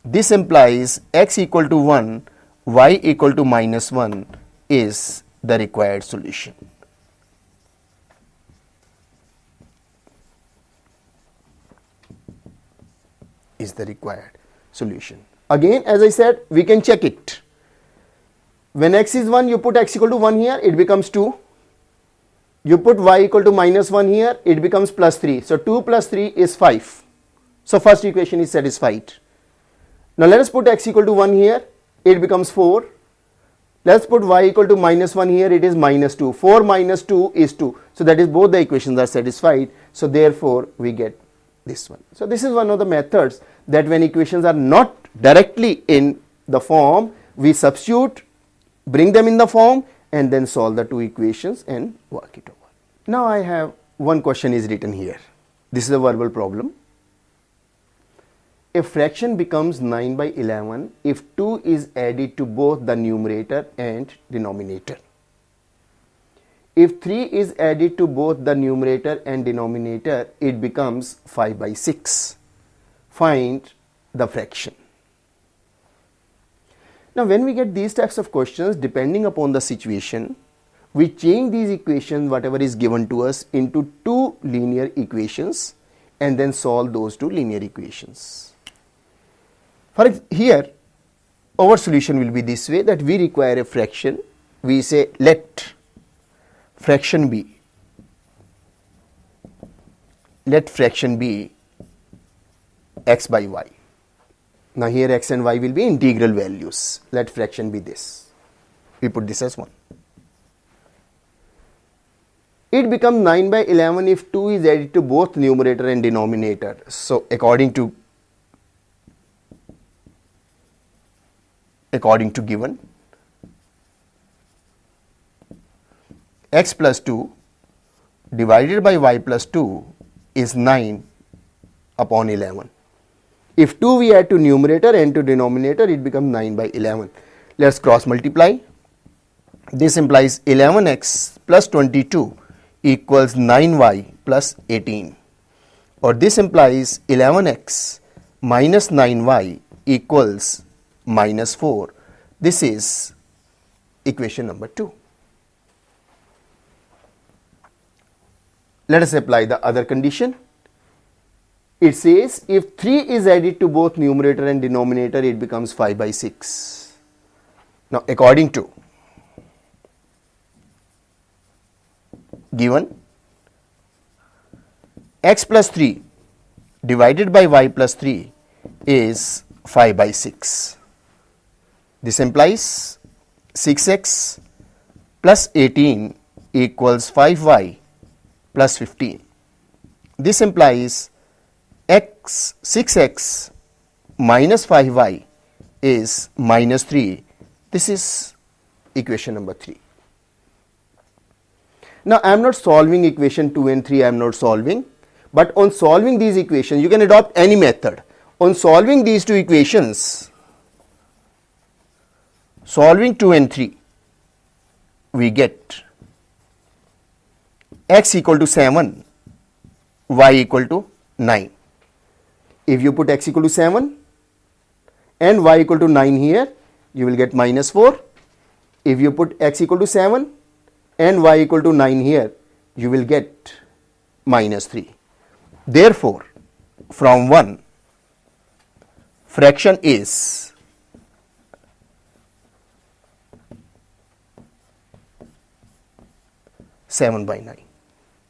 This implies x equal to 1, y equal to minus 1 is the required solution. Is the required solution. Again, as I said, we can check it. When x is 1, you put x equal to 1 here, it becomes 2. You put y equal to minus 1 here, it becomes plus 3. So 2 plus 3 is 5. So first equation is satisfied. Now let us put x equal to 1 here, it becomes 4. Let's put y equal to minus 1 here, it is minus 2. 4 minus 2 is 2. So that is both the equations are satisfied. So therefore we get this one. So this is one of the methods that when equations are not directly in the form, we substitute, bring them in the form and then solve the two equations and work it over. Now I have one question is written here. This is a verbal problem. A fraction becomes 9 by 11 if 2 is added to both the numerator and denominator. If 3 is added to both the numerator and denominator, it becomes 5 by 6. Find the fraction. Now when we get these types of questions, depending upon the situation, we change these equations, whatever is given to us, into two linear equations and then solve those two linear equations. Here our solution will be this way, that we require a fraction. We say let fraction be x by y. Now here x and y will be integral values. Let fraction be this. We put this as 1. It becomes 9 by 11 if 2 is added to both numerator and denominator. So according to given, x plus 2 divided by y plus 2 is 9 upon 11. If 2 we add to numerator and to denominator, it becomes 9 by 11. Let's cross multiply. This implies 11x plus 22 equals 9y plus 18. Or this implies 11x minus 9y equals minus 4. This is equation number 2. Let us apply the other condition. It says if 3 is added to both numerator and denominator, it becomes 5 by 6. Now according to given, x plus 3 divided by y plus 3 is 5 by 6. This implies 6x plus 18 equals 5y plus 15. This implies 6x minus 5y is minus 3. This is equation number 3. Now I am not solving equation 2 and 3, I am not solving, but on solving these equations you can adopt any method. On solving these two equations, solving 2 and 3, we get x equal to 7, y equal to 9. If you put x equal to 7 and y equal to 9 here, you will get minus 4. If you put x equal to 7 and y equal to 9 here, you will get minus 3. Therefore, from 1, fraction is (7 by 9).